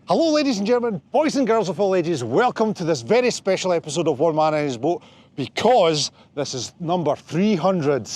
Hello ladies and gentlemen, boys and girls of all ages, welcome to this very special episode of One Man and His Boat, because this is number 300.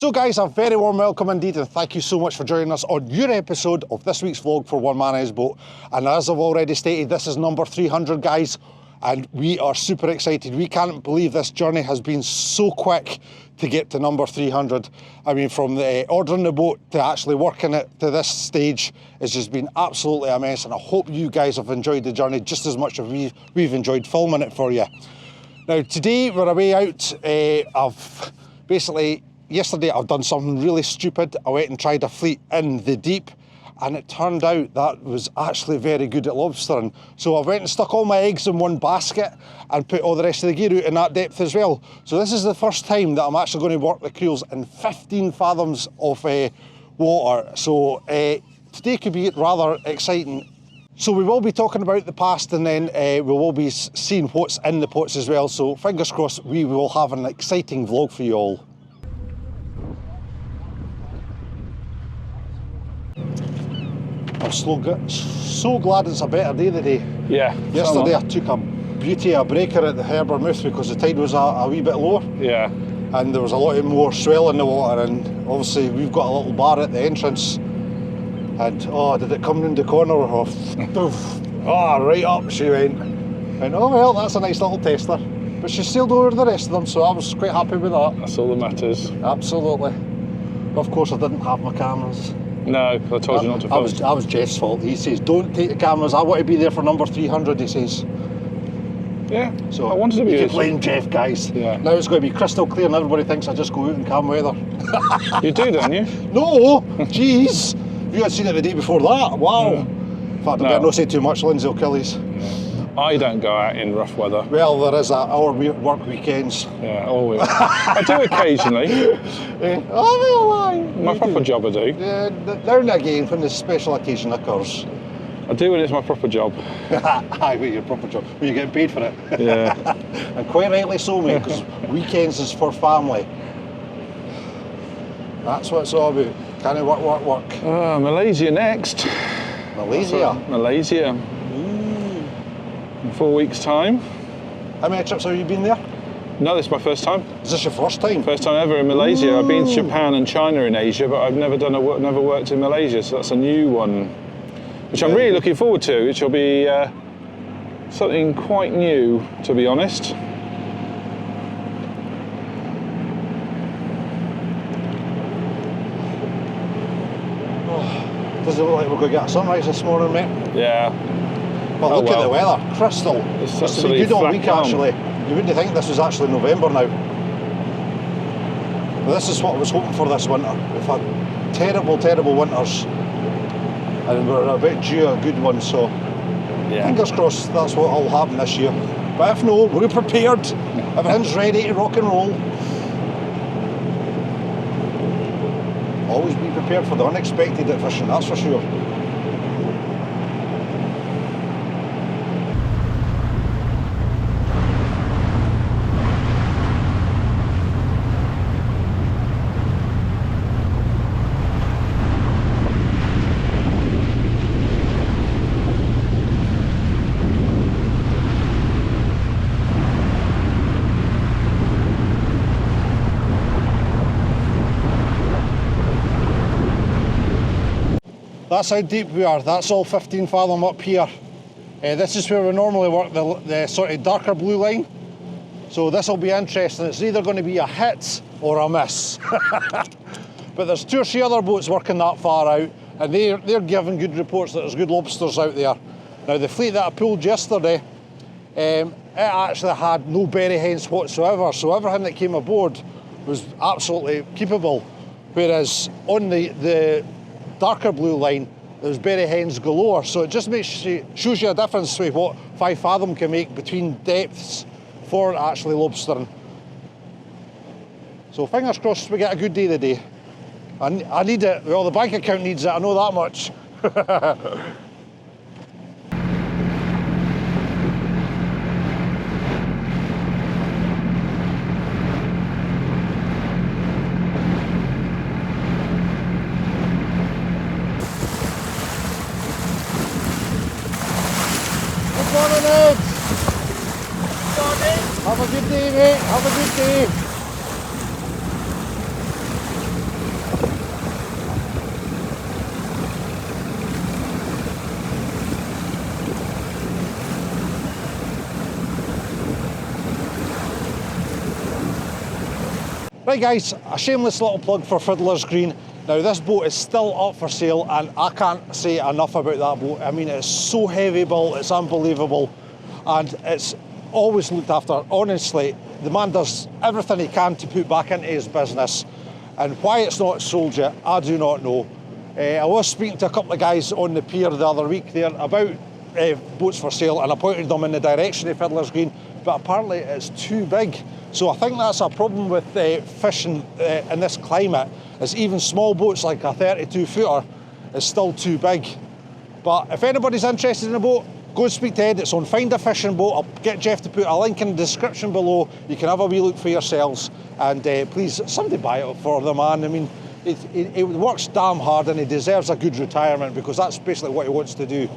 So guys, a very warm welcome indeed, and thank you so much for joining us on your episode of this week's vlog for One Man and His Boat. And as I've already stated, this is number 300 guys, and we are super excited. We can't believe this journey has been so quick to get to number 300. I mean, from the ordering the boat to actually working it to this stage, it's just been absolutely immense, and I hope you guys have enjoyed the journey just as much as we've enjoyed filming it for you. Now today we're away out. Yesterday I've done something really stupid. I went and tried a fleet in the deep, and it turned out that was actually very good at lobstering. So I went and stuck all my eggs in one basket and put all the rest of the gear out in that depth as well. So this is the first time that I'm actually going to work the creels in 15 fathoms of water. So today could be rather exciting. So we will be talking about the past, and then we will be seeing what's in the pots as well. So fingers crossed we will have an exciting vlog for you all. I'm so glad it's a better day today. Yeah. Yesterday I took a beauty of a breaker at the harbour mouth because the tide was a wee bit lower. Yeah. And there was a lot more swell in the water, and obviously we've got a little bar at the entrance. And oh, did it come round the corner? Oh, right up she went. And oh well, that's a nice little tester. But she sailed over the rest of them, so I was quite happy with that. That's all that matters. Absolutely. But of course I didn't have my cameras. No, I told you not to film. That was Jeff's fault. He says, don't take the cameras, I want to be there for number 300, he says. Yeah, so I wanted to be you here. can blame Jeff, guys. Yeah. Now it's going to be crystal clear and everybody thinks I just go out in calm weather. You do, don't you? No, jeez. You had seen it the day before that, wow. Yeah. In fact, I better not say too much, Lindsay will kill us. I don't go out in rough weather. Well, there is our work weekends. Yeah, always. I do occasionally. My proper job I do. Yeah, now and again when the special occasion occurs. I do when it's my proper job. Aye, with your proper job, when you're getting paid for it. Yeah. And quite rightly so, mate, because weekends is for family. That's what it's all about. Can I work? Malaysia next. Malaysia? Malaysia. In 4 weeks' time. How many trips have you been there? No, this is my first time. Is this your first time? First time ever in Malaysia. I've been to Japan and China in Asia, but I've never worked in Malaysia, so that's a new one, which I'm really looking forward to. Which will be something quite new, to be honest. Does it look like we're going to get a sunrise this morning, mate? Yeah. But look at the weather, crystal. It's to be good all week actually. You wouldn't think this was actually November now. But this is what I was hoping for this winter. We've had terrible, terrible winters, and we're about due a good one, so fingers crossed that's what will happen this year. But if no, we're prepared. Everything's ready to rock and roll. Always be prepared for the unexpected at fishing, that's for sure. That's how deep we are. That's all 15 fathom up here. This is where we normally work the sort of darker blue line. So this will be interesting. It's either going to be a hit or a miss. But there's 2 or 3 other boats working that far out, and they're giving good reports that there's good lobsters out there. Now the fleet that I pulled yesterday, actually had no berry hens whatsoever, so everything that came aboard was absolutely keepable. Whereas on the darker blue line, there's berry hens galore, so it just shows you a difference with what 5 Fathom can make between depths for actually lobstering. So fingers crossed we get a good day today. I need it, well the bank account needs it, I know that much. Good morning, Ed. Morning. Have a good day, mate. Have a good day. Right guys, a shameless little plug for Fiddler's Green. Now this boat is still up for sale and I can't say enough about that boat. I mean, it's so heavy built, it's unbelievable, and it's always looked after. Honestly, the man does everything he can to put back into his business, and why it's not sold yet, I do not know. I was speaking to a couple of guys on the pier the other week there about boats for sale, and I pointed them in the direction of Fiddler's Green, but apparently it's too big. So I think that's a problem with fishing in this climate, is even small boats like a 32 footer is still too big. But if anybody's interested in a boat, go and speak to Ed. It's on Find a Fishing Boat. I'll get Jeff to put a link in the description below. You can have a wee look for yourselves, and please, somebody buy it for the man. I mean, it works damn hard and he deserves a good retirement, because that's basically what he wants to do.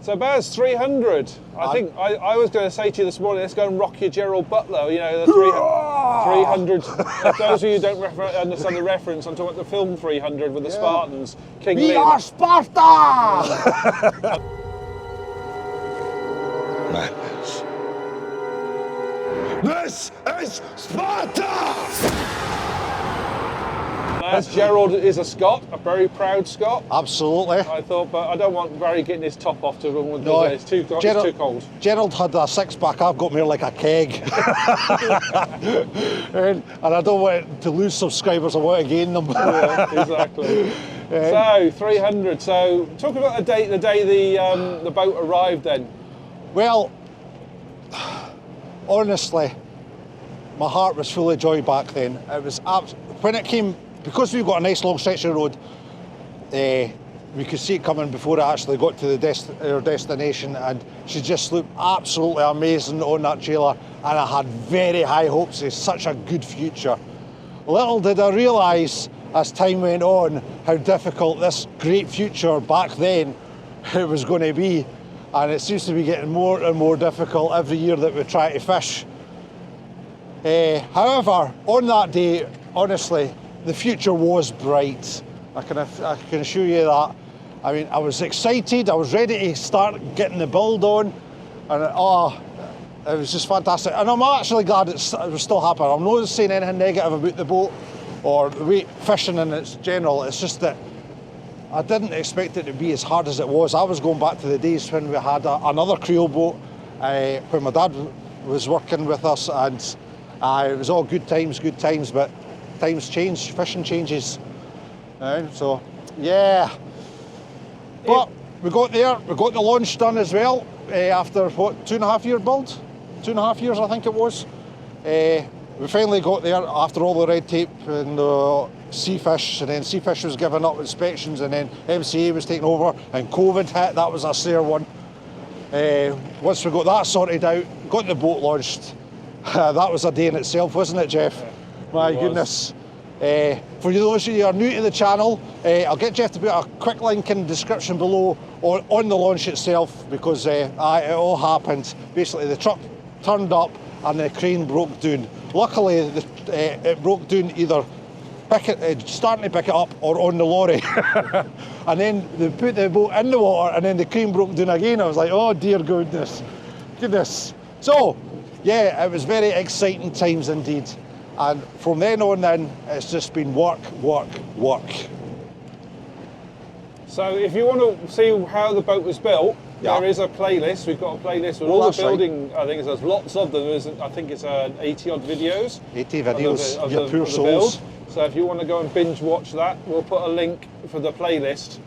So Baz, 300. I think I was going to say to you this morning, let's go and rock your Gerald Butler. You know, the 300. For those of you who don't understand the reference, I'm talking about the film 300 with the Spartans. King We Lear. are Sparta! Madness. This is Sparta! As Gerald is a Scot, a very proud Scot. Absolutely. I thought, but I don't want Barry getting his top off to run with No, it's too cold. Gerald had a six-pack, I've got more like a keg. and I don't want to lose subscribers, I want to gain them. Yeah, exactly. So 300. So talk about the day the boat arrived then. Well, honestly, my heart was full of joy back then. It was when it came, because we've got a nice long stretch of road, we could see it coming before it actually got to our destination, and she just looked absolutely amazing on that trailer, and I had very high hopes of such a good future. Little did I realise as time went on how difficult this great future back then it was going to be, and it seems to be getting more and more difficult every year that we try to fish. However, on that day, honestly, the future was bright. I can assure you that. I mean, I was excited, I was ready to start getting the build on, and it was just fantastic. And I'm actually glad it was still happening. I'm not saying anything negative about the boat or the way fishing in its general, it's just that I didn't expect it to be as hard as it was. I was going back to the days when we had another Creole boat, when my dad was working with us, and it was all good times, but times change, fishing changes. So, yeah. But we got there, we got the launch done as well, after what, 2.5 year build? 2.5 years, I think it was. We finally got there after all the red tape and the Seafish, and then Seafish was giving up inspections, and then MCA was taking over, and COVID hit. That was a sore one. Once we got that sorted out, got the boat launched, that was a day in itself, wasn't it, Jeff? My goodness. For those of you who are new to the channel, I'll get Jeff to put a quick link in the description below on the launch itself, because it all happened. Basically, the truck turned up and the crane broke down. Luckily, it broke down either starting to pick it up or on the lorry. And then they put the boat in the water, and then the crane broke down again. I was like, oh dear goodness. So, yeah, it was very exciting times indeed. And from then on in, it's just been work, work, work. So if you want to see how the boat was built, Yeah. there is a playlist. We've got a playlist with Oh, all the that's right. building. I think there's lots of them. I think it's 80 odd videos. 80 videos, of your poor the souls. build. So if you want to go and binge watch that, we'll put a link for the playlist,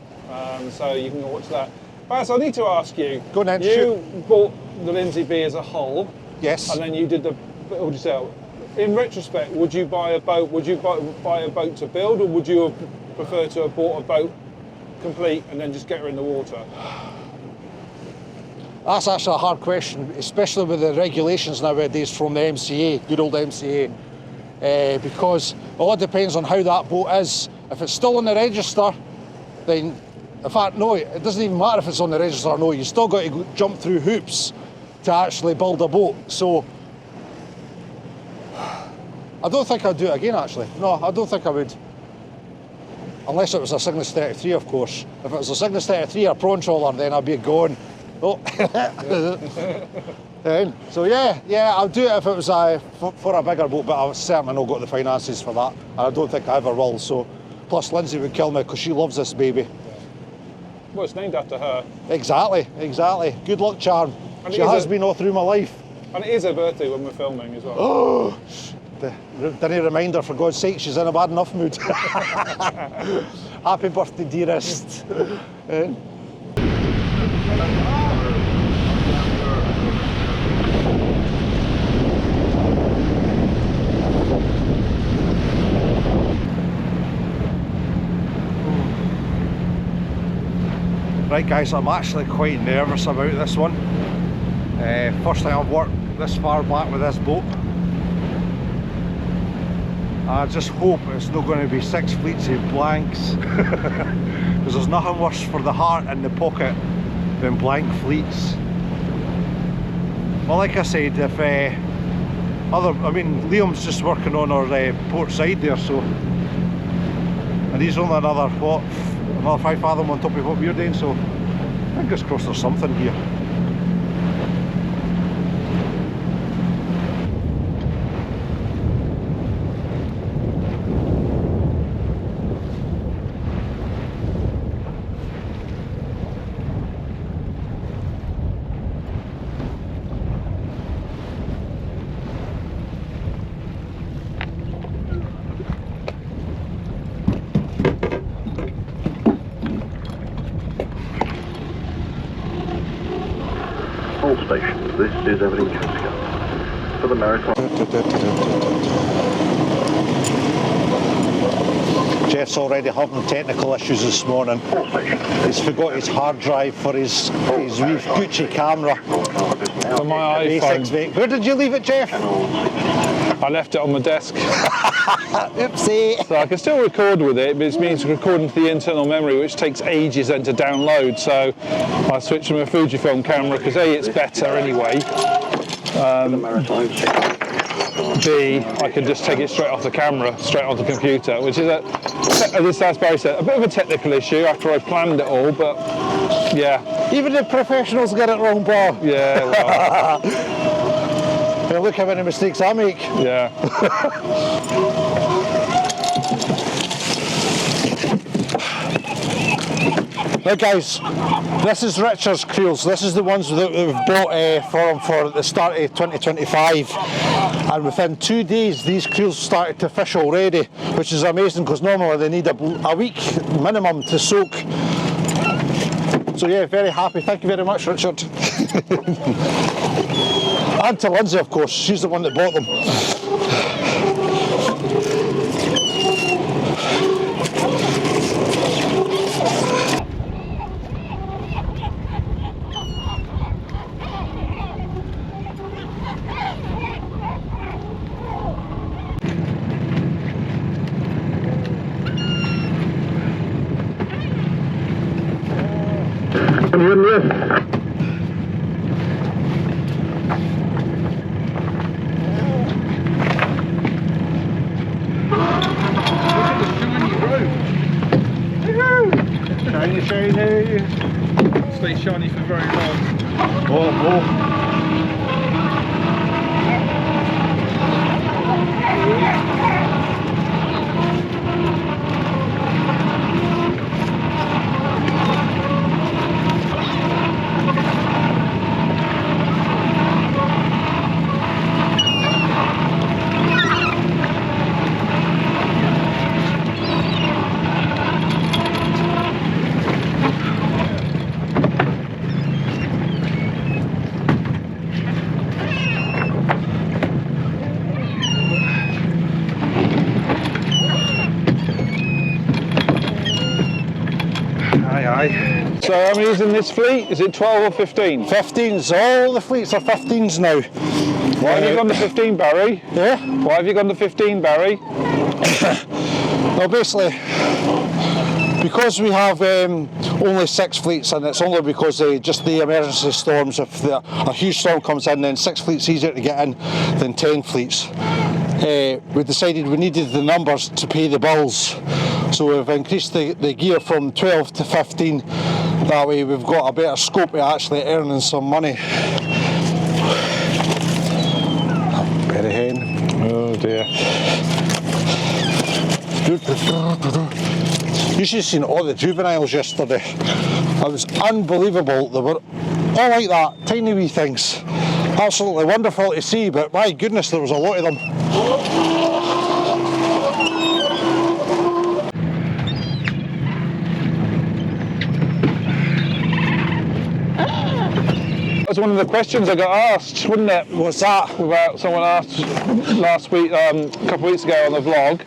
so you can watch that. Baz, I need to ask you. Go on then, You bought the Lindsay B as a whole, Yes. and then you did the. What would you say? In retrospect, would you buy a boat? Would you buy a boat to build, or would you have preferred to have bought a boat complete and then just get her in the water? That's actually a hard question, especially with the regulations nowadays from the MCA, good old MCA, because it all depends on how that boat is. If it's still on the register, then, in fact, no, it doesn't even matter if it's on the register or no, you still got to go, jump through hoops to actually build a boat. So, I don't think I'd do it again, actually. No, I don't think I would. Unless it was a Cygnus 33, of course. If it was a Cygnus 33 or prawn trawler, then I'd be going. Oh. So yeah, I'll do it if it was for a bigger boat, but I've certainly not got the finances for that, and I don't think I ever will. So, plus Lindsay would kill me because she loves this baby. Well, it's named after her. Exactly. Good luck, charm. And She has been all through my life. And it is her birthday when we're filming as well. Oh, didn't remind her, for God's sake, she's in a bad enough mood. Happy birthday, dearest. Right guys, I'm actually quite nervous about this one. First time I've worked this far back with this boat. I just hope it's not going to be 6 fleets of blanks, because there's nothing worse for the heart and the pocket than blank fleets. Well, like I said, if Liam's just working on our port side there, so, and he's only another 5 fathom on top of what we're doing, so fingers crossed there's something here. All stations, this is Everton Cascade. For the maritime. Jeff's already having technical issues this morning. All stations. He's forgot his hard drive for his wee Gucci camera. For my iPhone. A6, where did you leave it, Jeff? I left it on my desk. Oopsie. So I can still record with it, but it means recording to the internal memory, which takes ages then to download. So I switched to my Fujifilm camera because A, it's better anyway. B, I can just take it straight off the camera, straight onto the computer, which is as Barry said, a bit of a technical issue after I planned it all, but yeah. Even the professionals get it wrong, Paul. Yeah, well, Hey, look how many mistakes I make. yeah. Now guys, this is Richard's creels. This is the ones that we've bought for him for the start of 2025. And within 2 days, these creels started to fish already, which is amazing because normally they need a week minimum to soak. So yeah, very happy. Thank you very much, Richard. And to Lindsay, of course. She's the one that bought them. Shiny, shiny. Stay shiny for very long. Oh, oh. So I'm using this fleet, is it 12 or 15? 15s, all the fleets are 15s now. Why have you gone to 15, Barry? Yeah? Why have you gone to 15, Barry? Well, basically, because we have only 6 fleets, and it's only because just the emergency storms, if a huge storm comes in, then 6 fleets easier to get in than 10 fleets. We decided we needed the numbers to pay the bills, so we've increased the gear from 12 to 15. That way we've got a better scope at actually earning some money. Berry hen. Oh dear. You should have seen all the juveniles yesterday. It was unbelievable. They were all like that, tiny wee things. Absolutely wonderful to see, but my goodness, there was a lot of them. That was one of the questions I got asked, wasn't it? What's that? About someone asked last week, a couple of weeks ago on the vlog.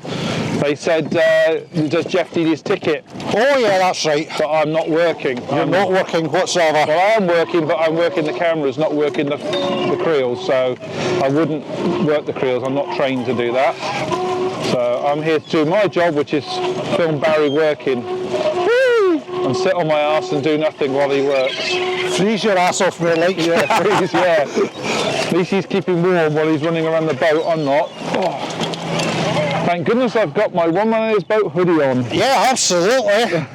They said, does Jeff need his ticket? Oh yeah, that's right. But I'm not working. You're not working whatsoever. Well, I am working, but I'm working the cameras, not working the creels. So I wouldn't work the creels. I'm not trained to do that. So I'm here to do my job, which is film Barry working. Woo! And sit on my ass and do nothing while he works. Freeze your ass off me, like. Yeah, freeze, yeah. At least he's keeping warm while he's running around the boat. I'm not. Oh. Thank goodness I've got my One Man in His Boat hoodie on. Yeah, absolutely.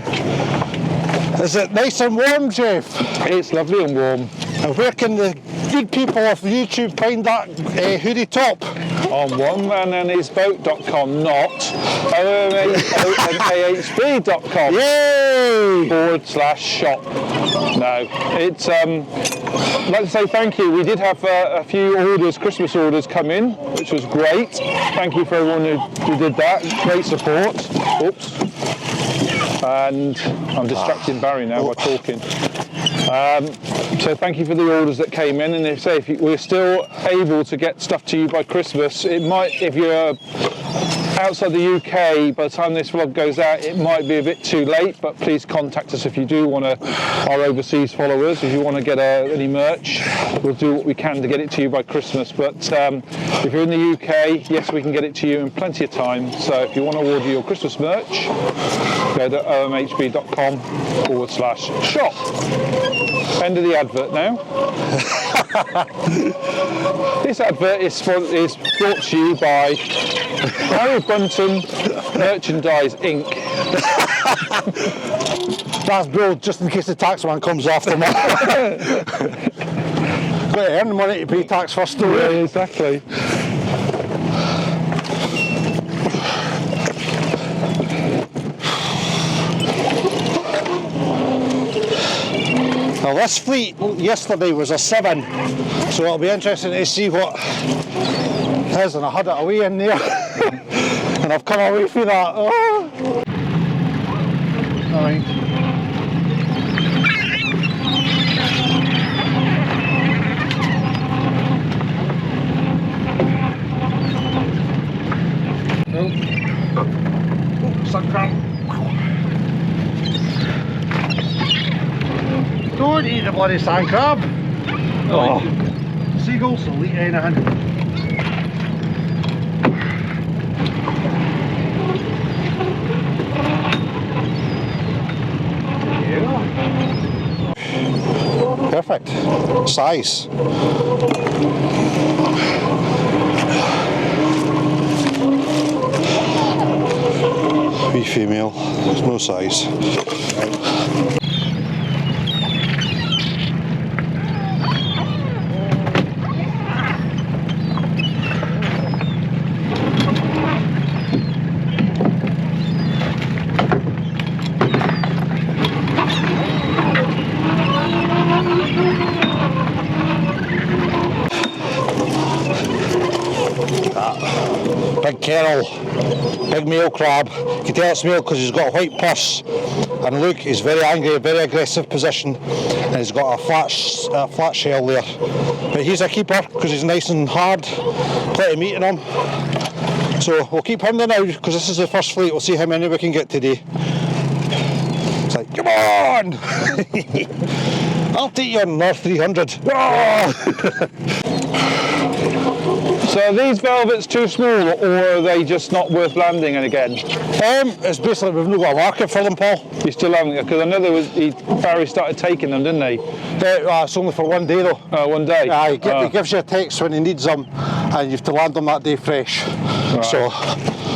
Is it nice and warm, Jeff? It's lovely and warm. And where can the good people of YouTube find that hoodie top? On onemanandhisboat.com, not omahb.com. Yay! /shop. No, it's I'd like to say thank you. We did have a few orders, Christmas orders come in, which was great. Thank you for everyone who did that. Great support. Oops. And I'm distracting Barry now by talking. So thank you for the orders that came in, and if we're still able to get stuff to you by Christmas, it might, if you're outside the UK, by the time this vlog goes out, it might be a bit too late, but please contact us if you do want to, our overseas followers, if you want to get any merch, we'll do what we can to get it to you by Christmas. But if you're in the UK, yes, we can get it to you in plenty of time. So if you want to order your Christmas merch, go to omahb.com/shop. End of the advert now. This advert is brought to you by Harry Bunton Merchandise Inc. That's brilliant, just in case the tax man comes after me. Got to earn money to pay tax first, though. Yeah, exactly. Now this fleet yesterday was a 7, so it'll be interesting to see what is, and I had it away in there and I've come away from that. Oh. Alright. Oh, sun crab. Don't eat the bloody sand crab. Oh. Seagulls will eat anything. Perfect. Size. Wee female. There's no size. Carol, big male crab. You can tell it's male because he's got a white purse. And look, he's very angry, a very aggressive position, and he's got a flat shell there. But he's a keeper because he's nice and hard, plenty of meat in him. So we'll keep him there now because this is the first fleet. We'll see how many we can get today. It's like, come on! I'll take you on North 300. So are these velvets too small, or are they just not worth landing again? It's basically we've not got a market for them, Paul. You still haven't, because I know Barry started taking them, didn't he? It's only for one day though. One day? He gives you a text when he needs them, and you have to land them that day fresh. Right. So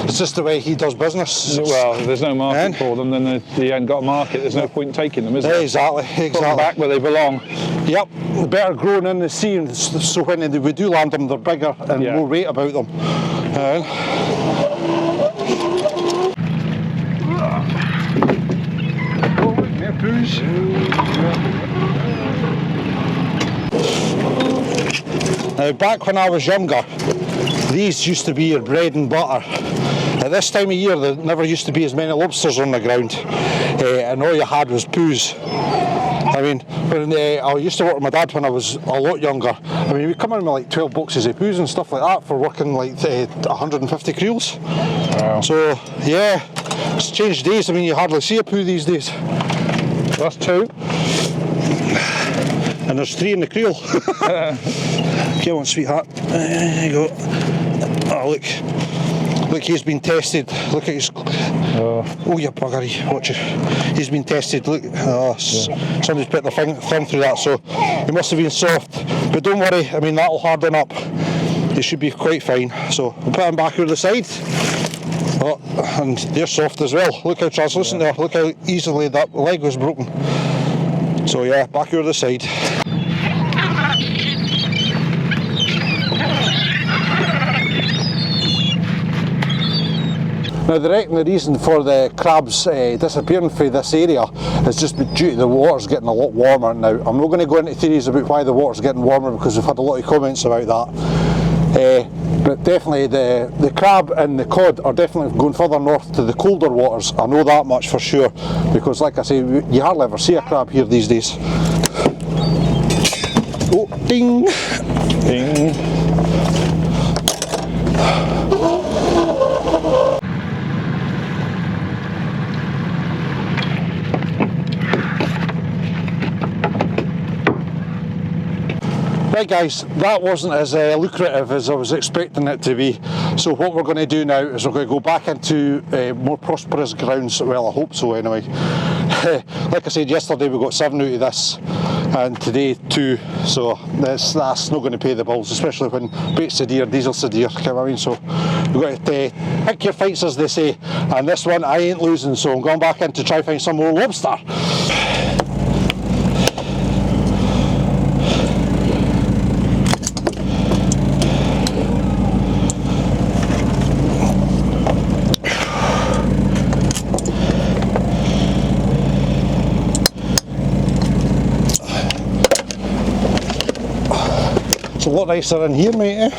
it's just the way he does business. Well, if there's no market for them, then you ain't got a market. There's no point in taking them, is there? Exactly. Put them back where they belong. Yep, they're better grown in the sea, so when we do land them, they're bigger and more weight about them. Now, back when I was younger, these used to be your bread and butter. At this time of year, there never used to be as many lobsters on the ground, and all you had was poos. I mean, when I used to work with my dad when I was a lot younger, I mean, we'd come in with like 12 boxes of poos and stuff like that for working like 150 creels. Wow. So, yeah, it's changed days. I mean, you hardly see a poo these days. That's 2. And there's 3 in the creel. Come on, sweetheart. There you go. Oh, look. Look, he's been tested. Look at his... Oh, you buggery. Watch it. He's been tested. Look. Somebody's put their thumb through that, so he must have been soft. But don't worry, I mean, that'll harden up. He should be quite fine. So we'll put him back over the side. Oh, and they're soft as well. Look how translucent they are. Look how easily that leg was broken. So yeah, back over the side. Now, they reckon the reason for the crabs disappearing from this area is just due to the water's getting a lot warmer now. I'm not going to go into theories about why the water's getting warmer because we've had a lot of comments about that. But definitely the crab and the cod are definitely going further north to the colder waters. I know that much for sure because, like I say, you hardly ever see a crab here these days. Oh, ding! Ding! Right guys, that wasn't as lucrative as I was expecting it to be. So what we're going to do now is we're going to go back into more prosperous grounds. Well, I hope so anyway. Like I said, yesterday we got 7 out of this and today 2. So that's not going to pay the bills, especially when bait's a deer, diesel's a deer, you know what I mean? So we've got to pick your fights, as they say. And this one I ain't losing, so I'm going back in to try and find some more lobster. It's a lot nicer in here, mate, eh?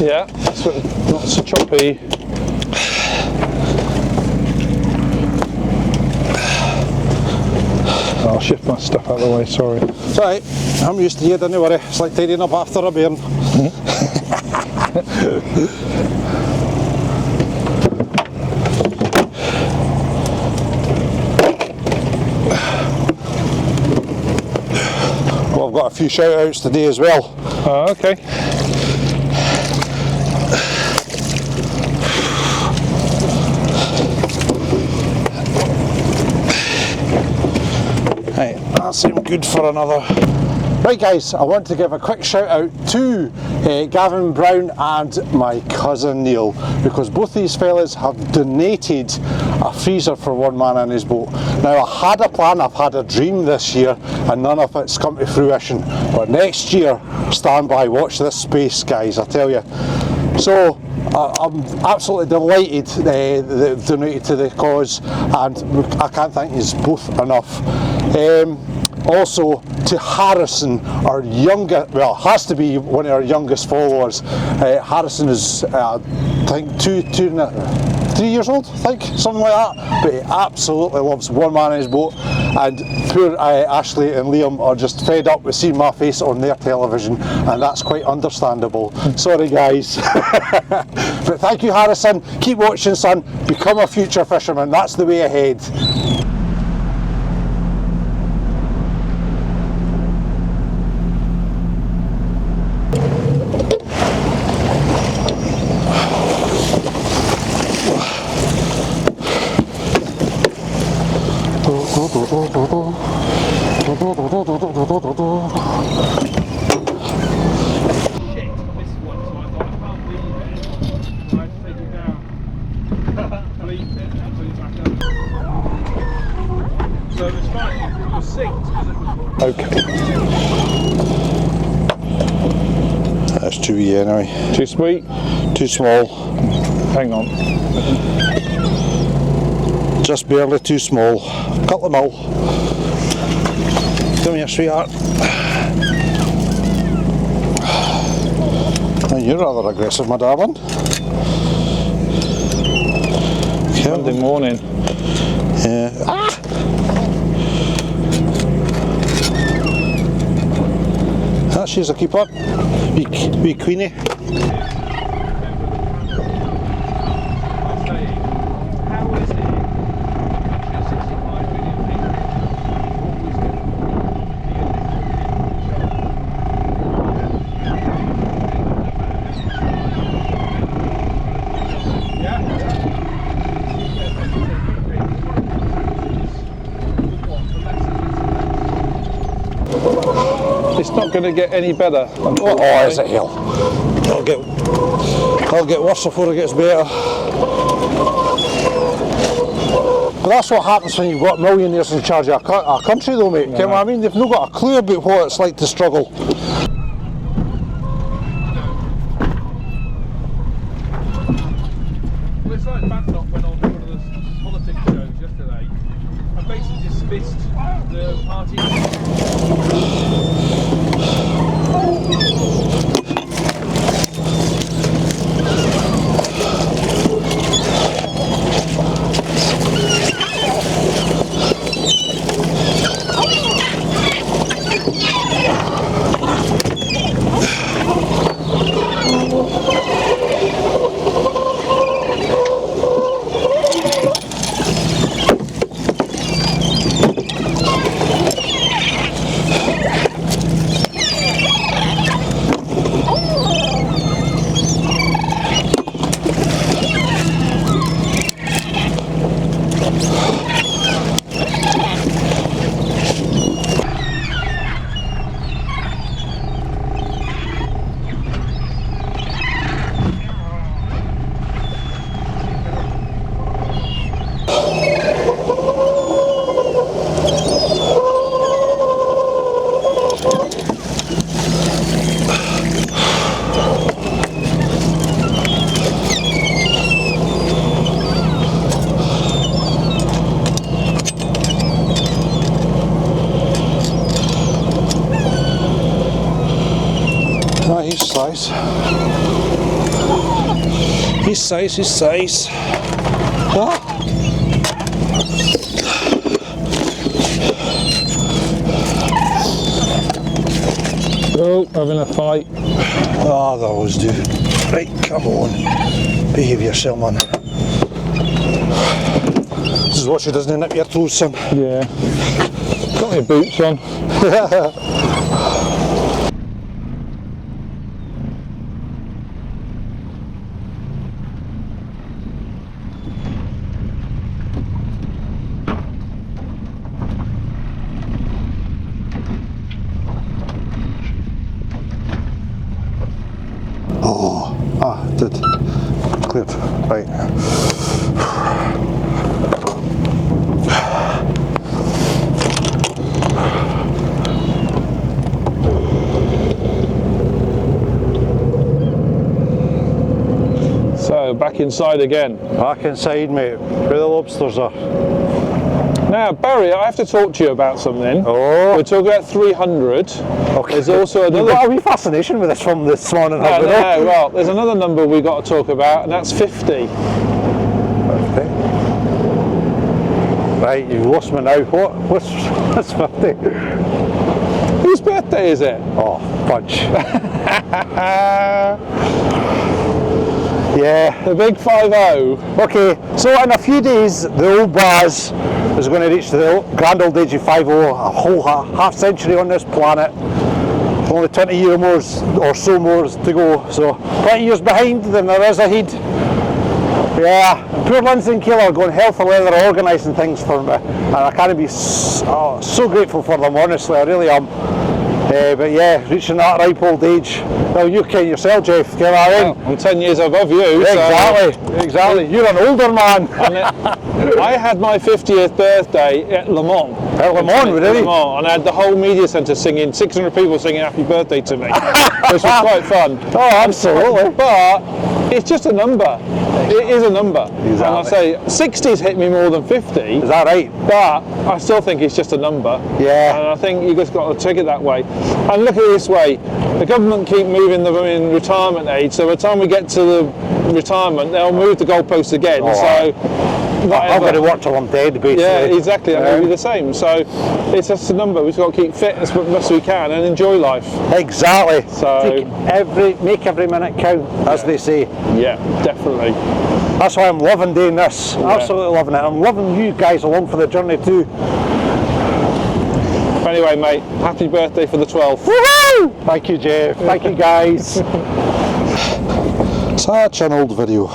Yeah, it's not so choppy. I'll shift my stuff out of the way, sorry. It's alright, I'm used to you, don't worry. It's like tidying up after a burn. Well, I've got a few shout outs today as well. Oh, okay. Right, that's him good for another. Right guys, I want to give a quick shout out to Gavin Brown and my cousin Neil, because both these fellas have donated a freezer for one man in his boat. Now, I had a plan, I've had a dream this year, and none of it's come to fruition. But next year, stand by, watch this space, guys, I tell you. So, I'm absolutely delighted they've donated to the cause, and I can't thank you both enough. Also to Harrison, our youngest, well, has to be one of our youngest followers. Harrison is, I think, 3 years old, I think, something like that. But he absolutely loves One Man in His Boat. And poor Ashley and Liam are just fed up with seeing my face on their television, and that's quite understandable. Sorry, guys. But thank you, Harrison. Keep watching, son. Become a future fisherman. That's the way ahead. So it's fine, it was synced. Okay. That's too wee anyway. Too sweet? Too small. Hang on. Just barely too small. Cut them all. Come here, sweetheart. Now you're rather aggressive, my darling. Monday morning. Yeah. Ah! Ah, she's a keeper. Wee queenie. It's not going to get any better. Oh, is it hell? It'll get worse before it gets better. But that's what happens when you've got millionaires in charge of a country though, mate. You know what I mean? They've not got a clue about what it's like to struggle. Well, it's like banter went on one of the politics shows yesterday and basically dismissed the party. He's size. Ah. Oh, having a fight. Ah, they always do. Right, come on. Behave yourself, man. This is what she doesn't nip your toes, son. Yeah. Got my boots on. Did. Cleared. Right. So, back inside again. Back inside, mate, where the lobsters are. Now, Barry, I have to talk to you about something. Oh. We're talking about 300. Okay. There's also You've another... got a wee fascination with this from this morning, have we? No, well, there's another number we've got to talk about, and that's 50. Okay. Right, you've lost me now. What's 50? Whose birthday is it? Oh, fudge. Yeah. The big 50. Okay, so in a few days, the old Baz is going to reach the grand old age of 50, a whole half century on this planet. Only 20 years more or so more to go, so 20 years behind than there is ahead. Yeah, poor Lindsay and Kayla are going hell for leather organising things for me, and I can't be so grateful for them, honestly, I really am. But yeah, reaching that ripe old age. Well, you can yourself, Jeff, you know what I mean? Well, I'm 10 years above you. Exactly. You're an older man. I had my 50th birthday at Le Mans. At Le Mans, really? Le Mans, and I had the whole media centre singing, 600 people singing happy birthday to me, which was quite fun. Oh, absolutely. But it's just a number. It is a number. Exactly. And I say 60's hit me more than 50. Is that right? But I still think it's just a number. Yeah. And I think you just got to take it that way. And look at it this way, the government keep moving the women retirement age, so by the time we get to the retirement, they'll move the goalposts again. Oh, so I've got to work till I'm dead, basically. yeah, exactly. I'm going to be the same. So it's just a number. We've got to keep fit as much as we can and enjoy life. Exactly. So Make every minute count, as they say. yeah, definitely. That's why I'm loving doing this. Yeah. Absolutely loving it. I'm loving you guys along for the journey too. Anyway, mate, happy birthday for the 12th. Woohoo! Thank you, Jeff. Thank you, guys. Such an old video.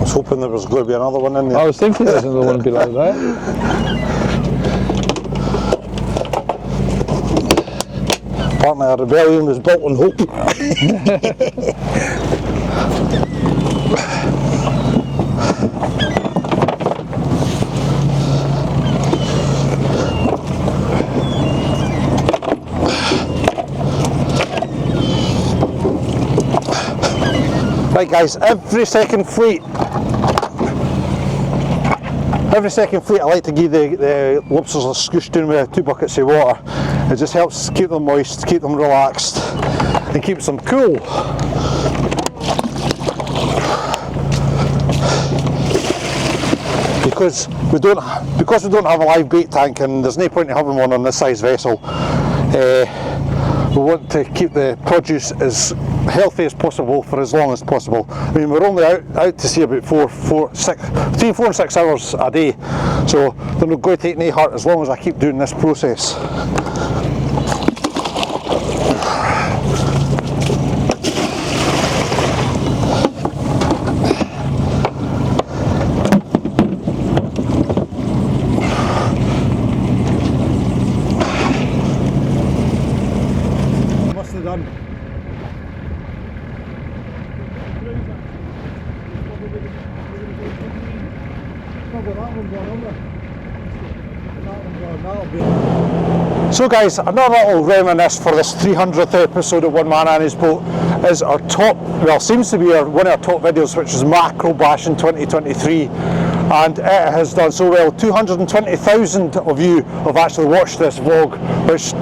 Hoping there was going to be another one in there. I was thinking there's another one below there. Apparently a rebellion was built on hope. Right guys, every second fleet I like to give the lobsters a scoosh down with 2 buckets of water. It just helps keep them moist, keep them relaxed and keeps them cool. Because we don't have a live bait tank and there's no point in having one on this size vessel. We want to keep the produce as healthy as possible for as long as possible. I mean, we're only out to sea about between 4 and 6 hours a day, so they're not going to take any hurt as long as I keep doing this process. Must have done. So guys, another little reminisce for this 300th episode of One Man and His Boat is our top, well, seems to be one of our top videos, which is Macro Bash in 2023, and it has done so well. 220,000 of you have actually watched this vlog, which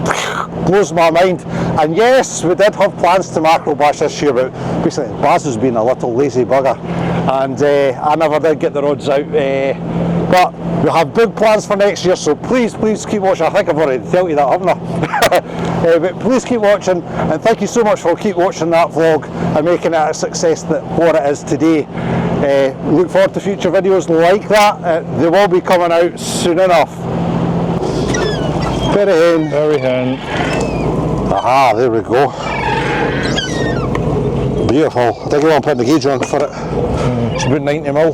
blows my mind. And yes, we did have plans to Macro Bash this year, but basically Baz has been a little lazy bugger, and I never did get the rods out. But we have big plans for next year, so please keep watching. I think I've already told you that, haven't I? But please keep watching, and thank you so much for keep watching that vlog and making it a success that what it is today. Look forward to future videos like that. They will be coming out soon enough. Very hen. Aha, there we go. Beautiful. I think I want to put the gauge on for it. It's about 90 mil.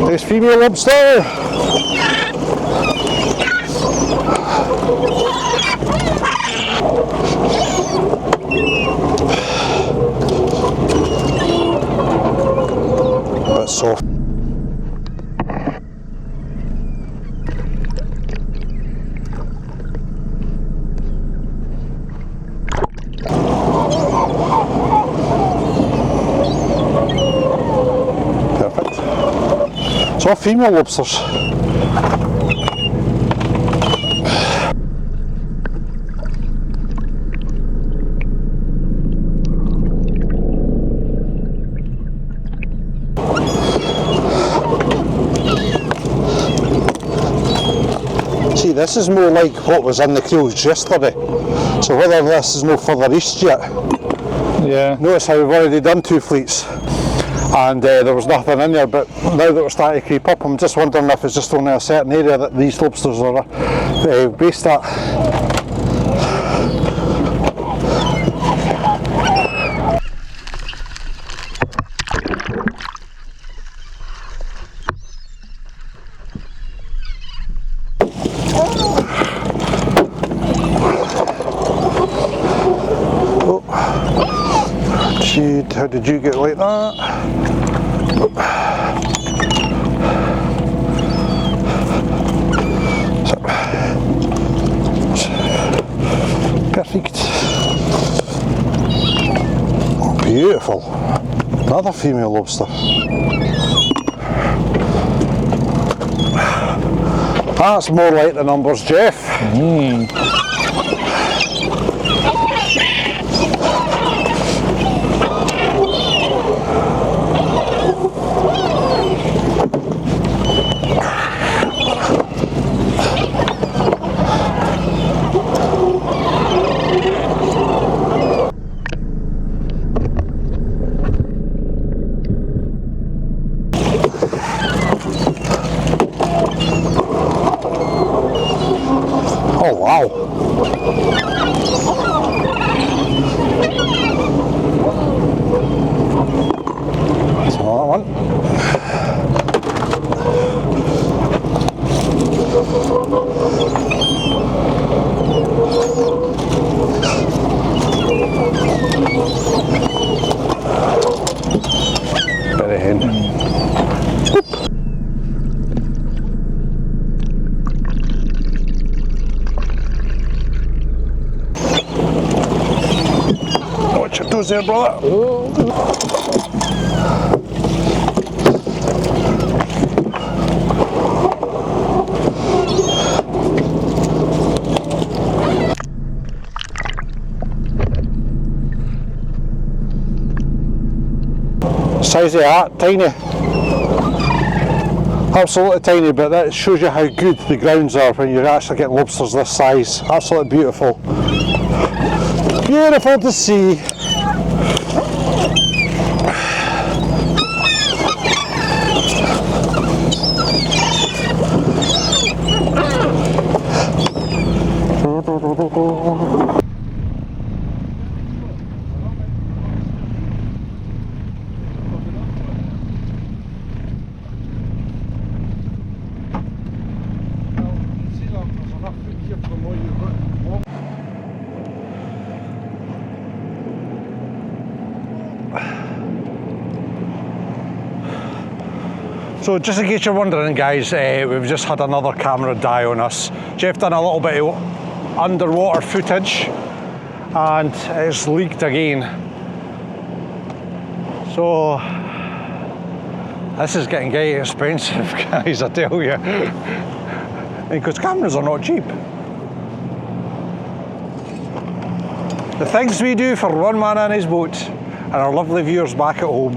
There's female lobster. Bit soft. It's all female lobsters. See, this is more like what was in the creels yesterday. So whether this is no further east yet. Yeah. Notice how we've already done 2 fleets. And there was nothing in there, but now that we're starting to creep up, I'm just wondering if it's just only a certain area that these lobsters are based at. Oh. Gee, how did you get like that? Perfect. Oh, beautiful. Another female lobster. That's more like the numbers, Jeff. Oh wow. That's another one. Better hen. Watch your toes there, brother. Size of that, tiny. Absolutely tiny, but that shows you how good the grounds are when you're actually getting lobsters this size. Absolutely beautiful. Beautiful to see. So just in case you're wondering, guys, we've just had another camera die on us. Jeff done a little bit of underwater footage and it's leaked again. So this is getting expensive, guys, I tell you. Because cameras are not cheap. The things we do for one man and his boat and our lovely viewers back at home.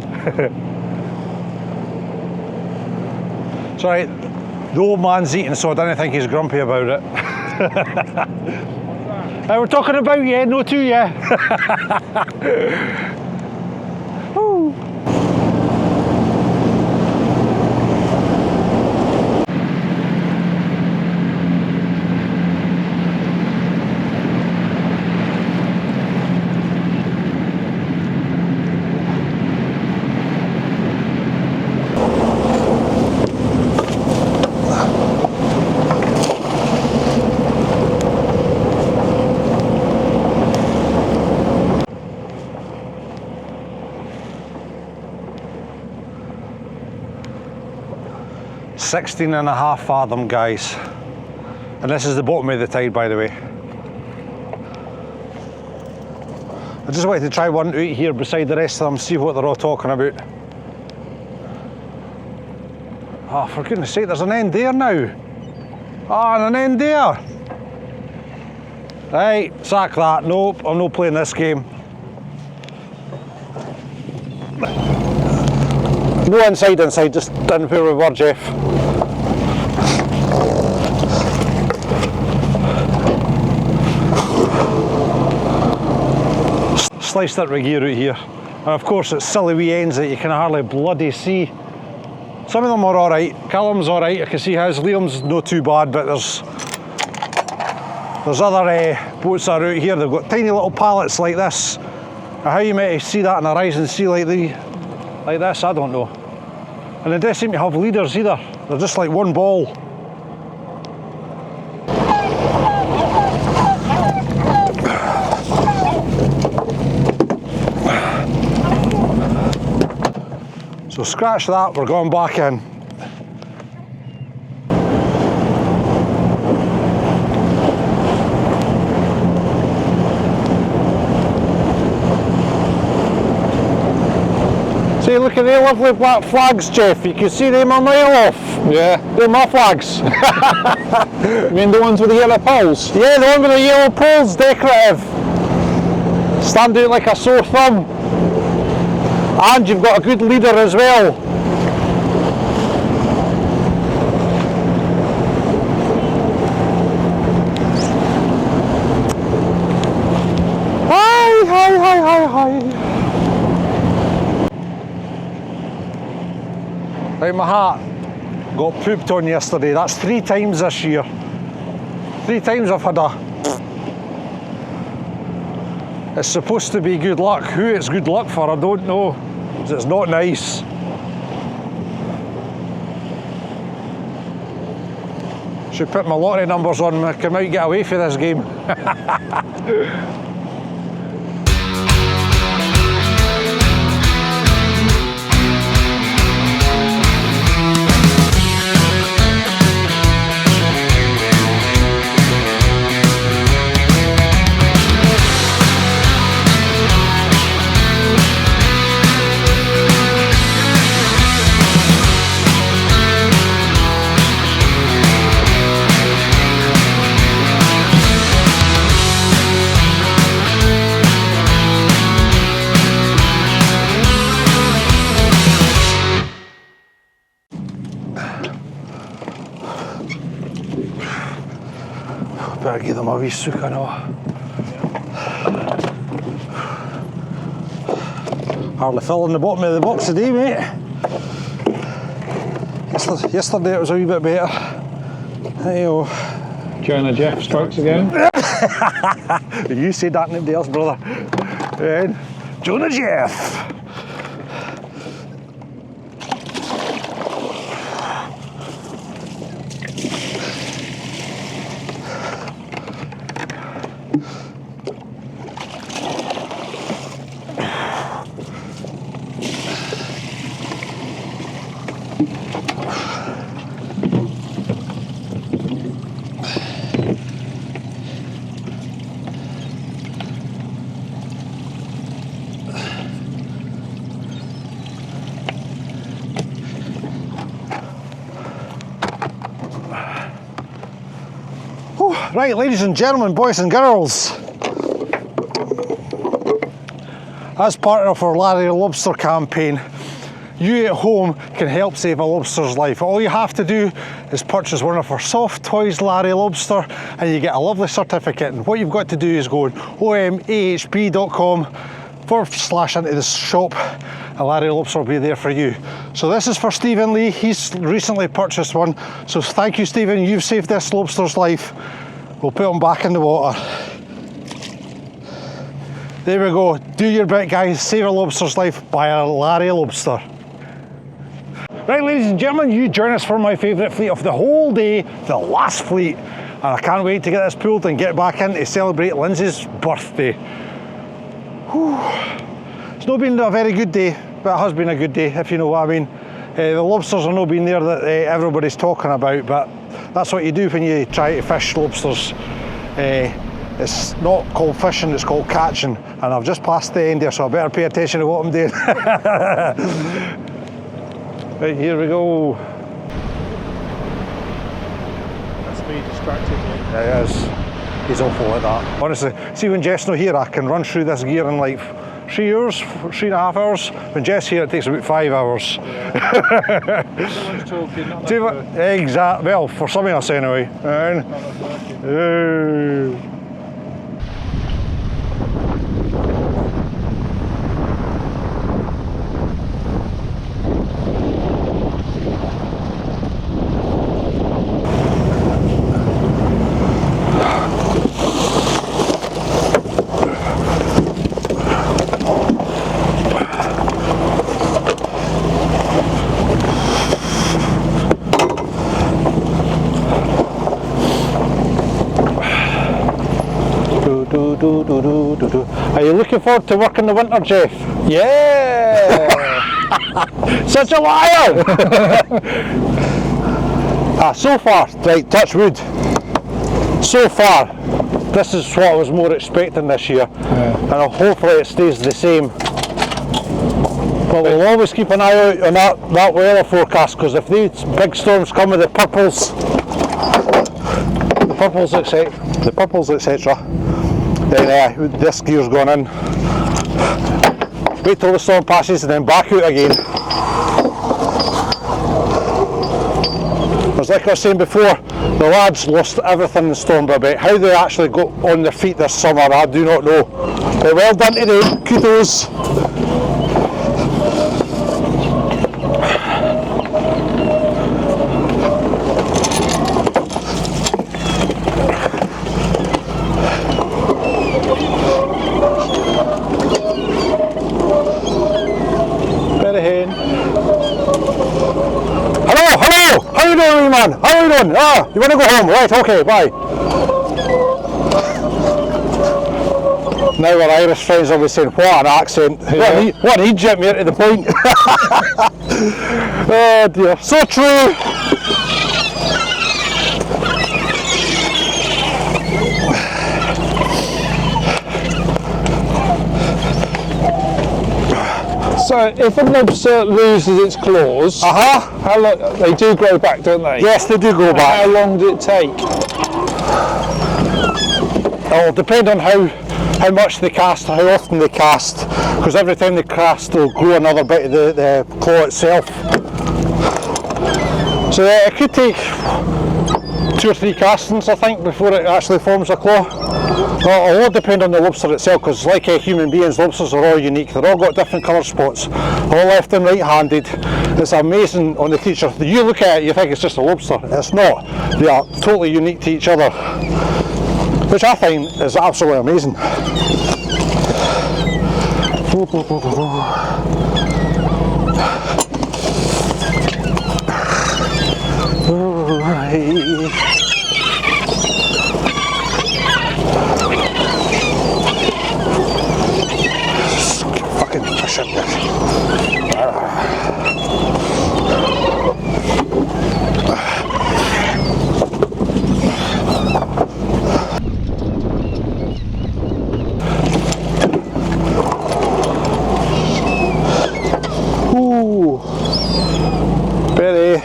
Sorry, the old man's eating, so I don't think he's grumpy about it. We're talking about you, no to you. Woo. 16.5 fathom, guys. And this is the bottom of the tide, by the way. I just wanted to try one out here beside the rest of them, see what they're all talking about. Oh, for goodness sake, there's an end there now. Ah, and an end there. Right, sack that. Nope, I'm not playing this game. No inside, just in where we were, Jeff. Sliced that rig gear out here. And of course it's silly wee ends that you can hardly bloody see. Some of them are alright. Callum's alright, I can see his. Liam's not too bad, but there's other boats that are out here. They've got tiny little pallets like this. Now, how you might see that in a rising sea like this, I don't know. And they don't seem to have leaders either. They're just like one ball. So scratch that, we're going back in. See, look at the lovely black flags, Jeff. You can see them a mile off. Yeah. They're my flags. You mean the ones with the yellow poles? Yeah, the one with the yellow poles, decorative. Stand out like a sore thumb. And you've got a good leader as well. Hi, hi, hi, hi, hi. Right, my hat got pooped on yesterday. That's 3 times this year. 3 times I've had a... It's supposed to be good luck. Who it's good luck for, I don't know. It's not nice. Should put my lottery numbers on, I might get away for this game. Better give them a wee sook, I know. Hardly filling the bottom of the box today, mate. Yesterday it was a wee bit better. Hey-oh. Jonah Jeff strikes again. You said that, nobody else, brother. And Jonah Jeff. Right, ladies and gentlemen, boys and girls, as part of our Larry Lobster campaign, you at home can help save a lobster's life. All you have to do is purchase one of our soft toys Larry Lobster and you get a lovely certificate. And what you've got to do is go on omahp.com/into the shop and Larry Lobster will be there for you. So this is for Stephen Lee. He's recently purchased one. So thank you, Stephen. You've saved this lobster's life. We'll put him back in the water. There we go. Do your bit, guys. Save a lobster's life by a Larry Lobster. Right, ladies and gentlemen, you join us for my favourite fleet of the whole day, the last fleet. And I can't wait to get this pulled and get back in to celebrate Lindsay's birthday. Whew. It's not been a very good day, but it has been a good day, if you know what I mean. The lobsters are not being there that everybody's talking about, but that's what you do when you try to fish lobsters. It's not called fishing, it's called catching. And I've just passed the end here, so I better pay attention to what I'm doing. Right, here we go. That's me distracted. Yeah, he is. He's awful like that. Honestly, see when Jeff's not here, I can run through this gear in like 3 hours, 3.5 hours. When Jeff's here, it takes about 5 hours. Everyone's talking, not like Exactly. Well, for some of us anyway. Are you looking forward to work in the winter, Jeff? Yeah! Such a liar! So far, right, touch wood. So far, this is what I was more expecting this year, and hopefully it stays the same. But we'll always keep an eye out on that weather forecast, because if these big storms come with the purples, etc., then this gear's gone in. Wait till the storm passes and then back out again. Because like I was saying before, the lads lost everything in the storm a bit. How they actually got on their feet this summer, I do not know. But well done to them, kudos. How you doing, man? How you doing? You want to go home? Right, okay, bye. Now our Irish friends will be saying, what an accent. What an Egypt, mate, to the point. Oh dear, so true. So, if a lobster loses its claws, how long, they do grow back, don't they? Yes, they do grow back. How long did it take? It'll depend on how much they cast, how often they cast, because every time they cast they'll grow another bit of the claw itself. So it could take 2 or 3 castings, I think, before it actually forms a claw. Well, it'll all depend on the lobster itself, because like human beings, lobsters are all unique. They're all got different colour spots, all left and right-handed. It's amazing on the creature. You look at it, you think it's just a lobster. It's not. They are totally unique to each other, which I find is absolutely amazing. Fucking push it. Ooh, very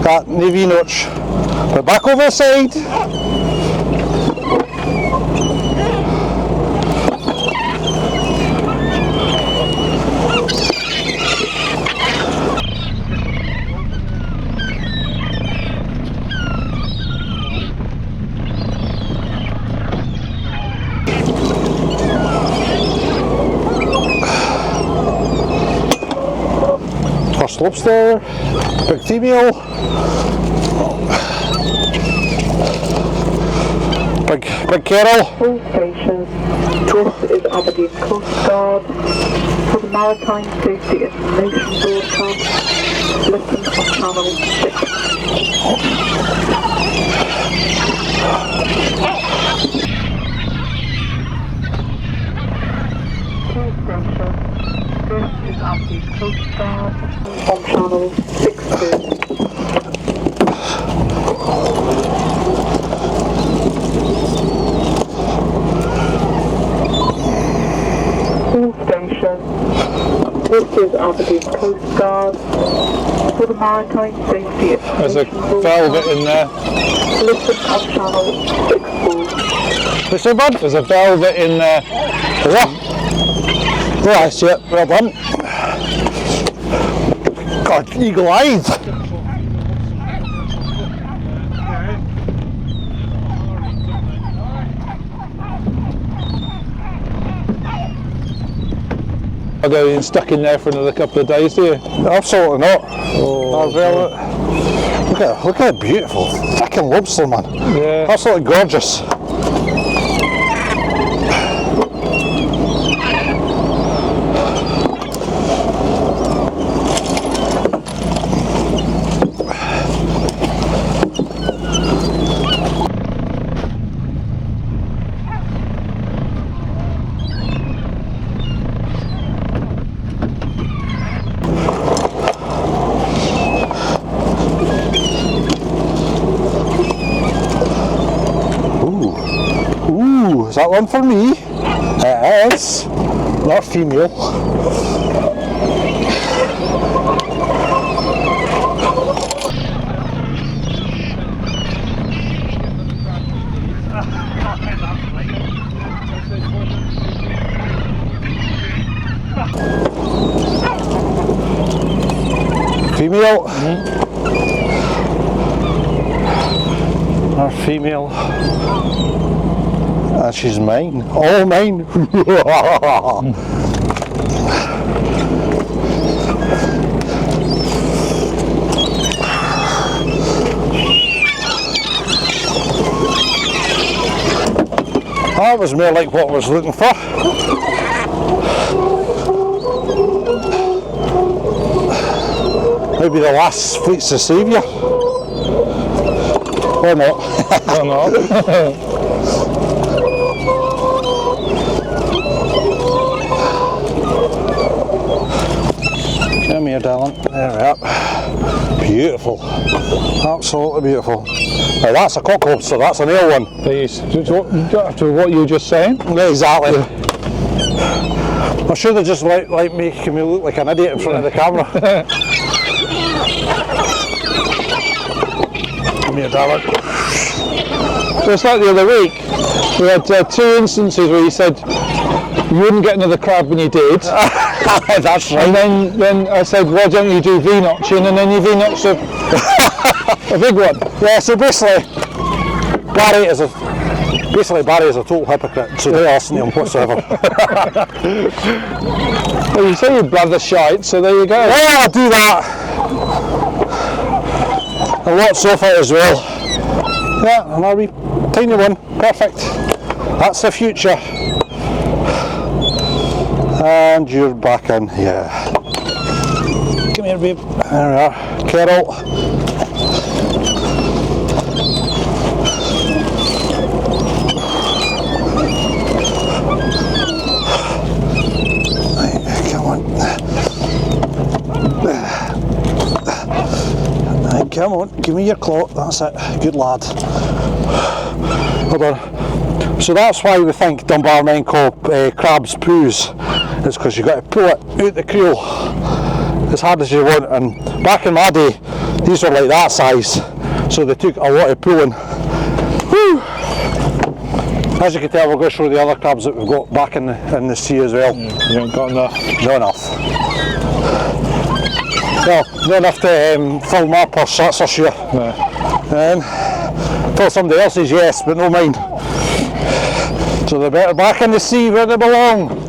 got navy notch. But back over the side. First lobster, big female, big kettle. All stations, this is Aberdeen Coast Guard. For the Maritime Safety Information Broadcast, listen on channel 6. This is Aberdeen Coast Guard on channel 62. All stations, this is Aberdeen Coast Guard for the maritime safety. There's a velvet in there. Listen on channel 64. What's that, bud? There's a velvet in there. Is there? Oh, I see it. Well done. God, eagle eyes. I'll go in stuck in there for another couple of days, do you? Absolutely not. Oh, velvet. Look at it, beautiful. Fucking lobster, man. yeah. Absolutely gorgeous. Ooh, is that one for me? It is. Not female. Female. Our female. And she's mine. All mine. That was more like what I was looking for. Maybe the last fleet's the saviour. Or not. Or not. Come here, darling. There we are. Beautiful. Absolutely beautiful. Now that's a cock lobster, that's an ale one. Please, after what you were just saying. Yeah, exactly. I should have just like making me look like an idiot in front of the camera. Come here, darling. So it's like the other week, we had 2 instances where you said you wouldn't get another crab when you did. That's right. And then I said, why don't you do V-notching, and then you V-notched a big one. Yeah, so basically Barry is a total hypocrite, so they are listening to him whatsoever. Well, you say you blather shite, so there you go. Yeah, I'll do that. And lots of it as well. Yeah, and I'll be tiny one, perfect. That's the future. And you're back in, yeah. Come here, babe. There we are. Carol. Come on. Come on, give me your claw. That's it. Good lad. Hold on. So that's why we think Dunbar men call crabs poos. It's because you've got to pull it out the creel as hard as you want. And back in my day, these were like that size. So they took a lot of pulling. Whew. As you can tell, we're going to show the other crabs that we've got back in the sea as well. You haven't got enough. Not enough. Well, not enough to fill my purse, that's for sure. No. Fill somebody else's, yes, but no mine. So they're better back in the sea where they belong.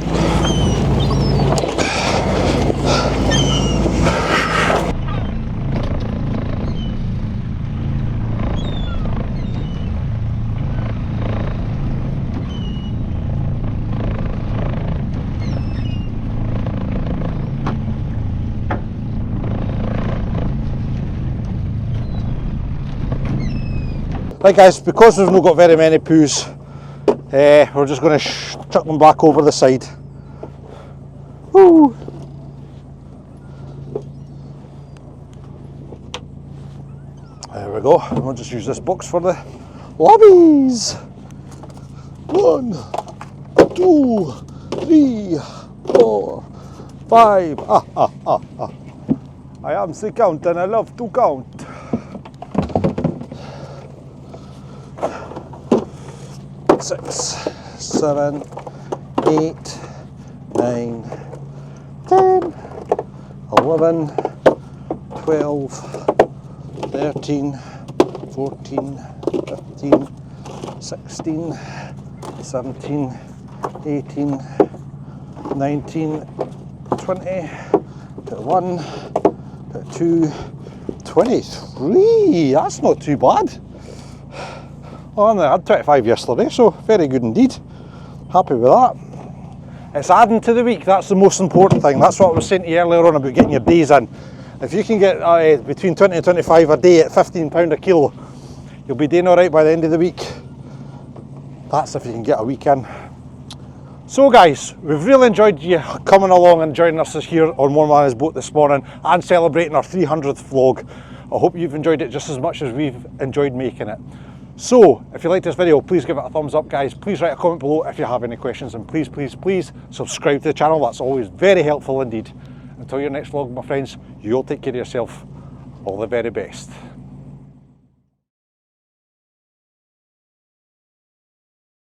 Right guys, because we've not got very many poos, we're just going to chuck them back over the side. Woo. There we go. And we'll just use this box for the lobbies. 1, 2, 3, 4, 5. I am the count and I love to count. 6, 7, 8, 9, 10, 11, 12, 13, 14, 15, 16, 17, 18, 19, 20, 21, 22, 23. That's not too bad. Well, I only had 25 yesterday, so very good indeed. Happy with that. It's adding to the week, that's the most important thing. That's what I was saying to you earlier on about getting your days in. If you can get between 20 and 25 a day at £15 a kilo, you'll be doing alright by the end of the week. That's if you can get a week in. So guys, we've really enjoyed you coming along and joining us here on One Man His Boat this morning and celebrating our 300th vlog. I hope you've enjoyed it just as much as we've enjoyed making it. So, if you liked this video, please give it a thumbs up, guys. Please write a comment below if you have any questions, and please, please, please subscribe to the channel. That's always very helpful indeed. Until your next vlog, my friends, you all take care of yourself. All the very best.